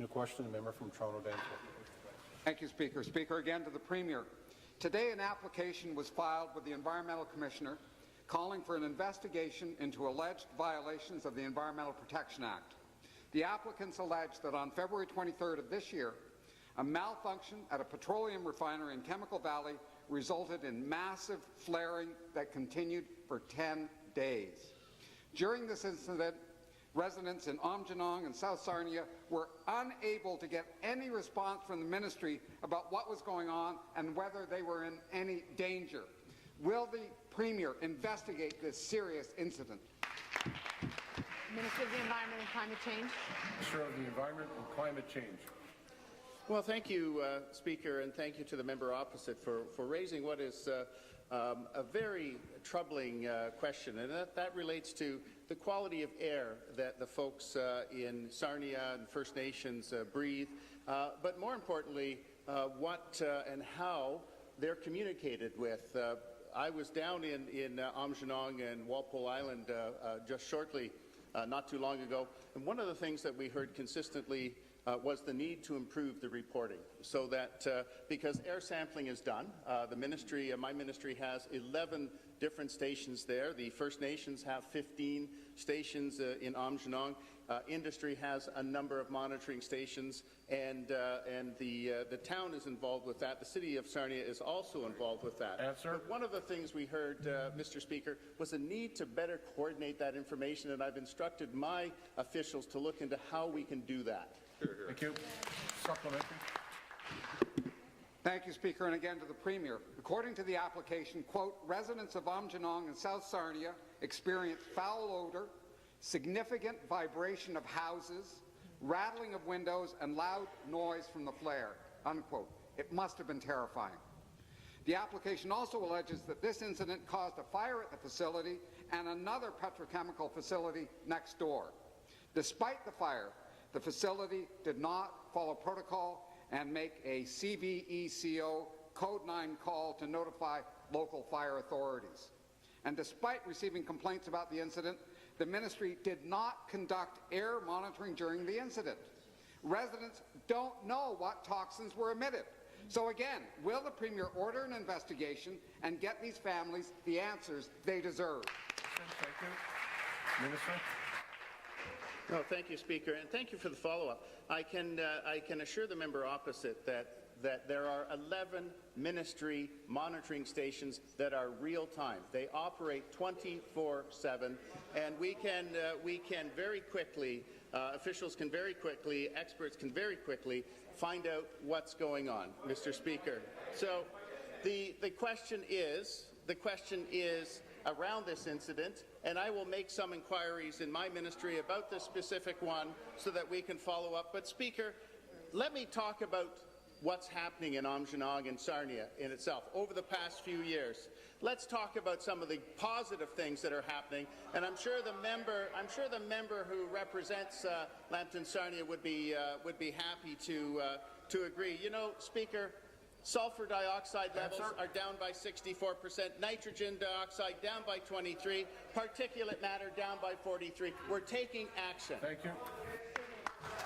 New question, the member from Toronto Danforth. Thank you, Speaker. Speaker, again to the Premier. Today, an application was filed with the Environmental Commissioner calling for an investigation into alleged violations of the Environmental Protection Act. The applicants allege that on February 23rd of this year, a malfunction at a petroleum refinery in Chemical Valley resulted in massive flaring that continued for 10 days. During this incident, residents in Aamjiwnaang and South Sarnia were unable to get any response from the ministry about what was going on and whether they were in any danger. Will the Premier investigate this serious incident? Minister of the Environment and Climate Change. Minister of the Environment and Climate Change. Well, thank you, Speaker, and thank you to the member opposite for raising what is a very troubling question, and that relates to the quality of air that the folks in Sarnia and First Nations breathe, but more importantly, what and how they're communicated with. I was down in Aamjiwnaang and Walpole Island just shortly, not too long ago, and one of the things that we heard consistently was the need to improve the reporting, so that because air sampling is done, the ministry, my ministry, has 11 different stations there. The First Nations have 15 stations in Aamjiwnaang. Industry has a number of monitoring stations, and the town is involved with that. The city of Sarnia is also involved with that. Answer. But one of the things we heard, Mr. Speaker, was a need to better coordinate that information, and I've instructed my officials to look into how we can do that. Thank you. Supplementary. Thank you, Speaker, and again to the Premier. According to the application, quote, residents of Aamjiwnaang and South Sarnia experience foul odour, significant vibration of houses, rattling of windows, and loud noise from the flare, unquote. It must have been terrifying. The application also alleges that this incident caused a fire at the facility and another petrochemical facility next door. Despite the fire, the facility did not follow protocol and make a CVECO Code 9 call to notify local fire authorities. And despite receiving complaints about the incident, the ministry did not conduct air monitoring during the incident. Residents don't know what toxins were emitted. So again, will the Premier order an investigation and get these families the answers they deserve? Thank you. Minister. No, thank you, Speaker, and thank you for the follow-up. I can assure the member opposite that there are 11 ministry monitoring stations that are real-time. They operate 24/7, and we can very quickly, officials can very quickly, experts can very quickly find out what's going on, Mr. Speaker. So the question is around this incident, and I will make some inquiries in my ministry about this specific one so that we can follow up. But, Speaker, let me talk about what's happening in Aamjiwnaang and Sarnia in itself over the past few years. Let's talk about some of the positive things that are happening, and I'm sure the member who represents Lambton Sarnia would be happy to agree. You know, Speaker, sulfur dioxide levels are down by 64%, nitrogen dioxide down by 23%, particulate matter down by 43%. We're taking action. Thank you.